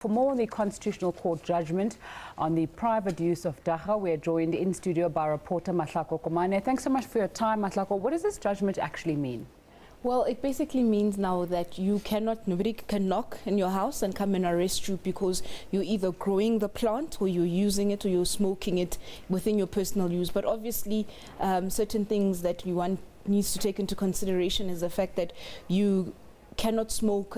For more on the Constitutional Court judgment on the private use of dagga, we are joined in studio by reporter Mahlako Komane. Thanks so much for your time, Mahlako. What does this judgment actually mean? Well, it basically means now that nobody can knock in your house and come and arrest you because you're either growing the plant or you're using it or you're smoking it within your personal use. But obviously, certain things that one needs to take into consideration is the fact that you cannot smoke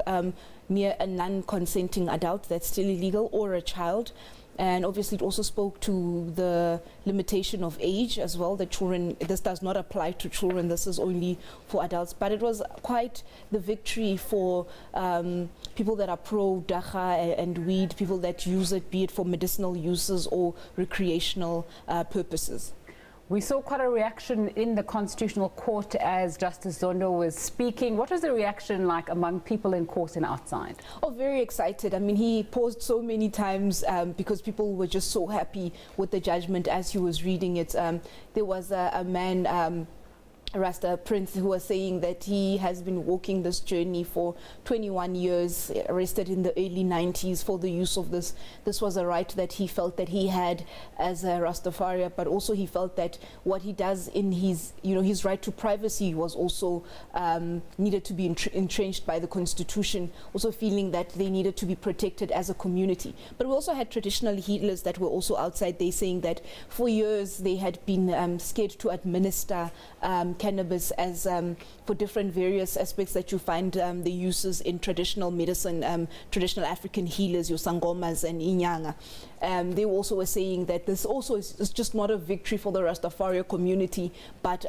near a non-consenting adult, that's still illegal, or a child. And obviously it also spoke to the limitation of age as well, that children, this does not apply to children, this is only for adults. But it was quite the victory for people that are pro-dagga and weed, people that use it, be it for medicinal uses or recreational purposes. We saw quite a reaction in the Constitutional Court as Justice Zondo was speaking. What was the reaction like among people in court and outside? Oh, very excited. I mean, he paused so many times because people were just so happy with the judgment as he was reading it. There was a man, Rasta Prince, who was saying that he has been walking this journey for 21 years, arrested in the early 90s for the use of this. This was a right that he felt that he had as a Rastafari, but also he felt that what he does in his, his right to privacy was also needed to be entrenched by the Constitution, also feeling that they needed to be protected as a community. But we also had traditional healers that were also outside there saying that for years they had been scared to administer cannabis as for different various aspects that you find the uses in traditional medicine, traditional African healers, your sangomas and inyanga. They also were saying that this also is just not a victory for the Rastafari community, but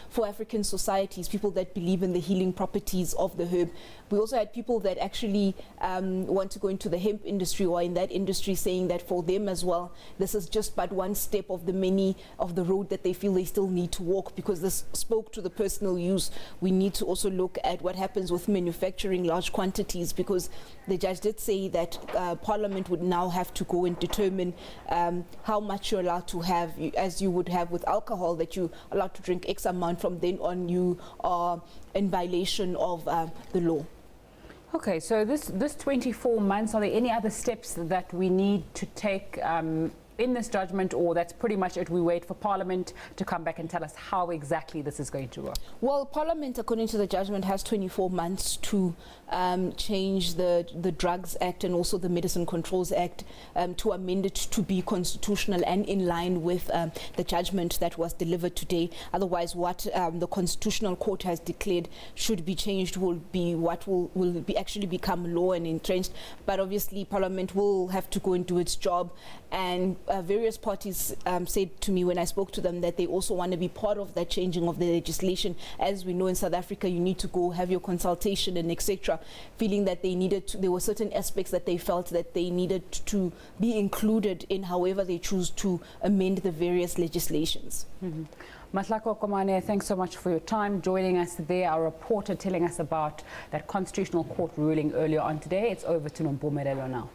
for African societies, people that believe in the healing properties of the herb. We also had people that actually want to go into the hemp industry or in that industry saying that for them as well, this is just but one step of the many of the road that they feel they still need to walk, because this spoke to the personal use. We need to also look at what happens with manufacturing large quantities, because the judge did say that Parliament would now have to go and determine how much you're allowed to have, as you would have with alcohol, that you're allowed to drink X amount. From then on, you are in violation of the law. Okay, so this 24 months, are there any other steps that we need to take in this judgment, or that's pretty much it? We wait for Parliament to come back and tell us how exactly this is going to work? Well, Parliament, according to the judgment, has 24 months to change the Drugs Act and also the Medicine Controls Act to amend it to be constitutional and in line with the judgment that was delivered today. Otherwise, what the Constitutional Court has declared should be changed will be what will be actually become law and entrenched. But obviously, Parliament will have to go and do its job. And various parties said to me when I spoke to them that they also want to be part of that changing of the legislation. As we know, in South Africa, you need to go have your consultation and etc., feeling that they needed to, there were certain aspects that they felt that they needed to be included in however they choose to amend the various legislations. Mahlako Komane, thanks so much for your time joining us there. Our reporter telling us about that Constitutional Court ruling earlier on today. It's over to Nompumelelo now.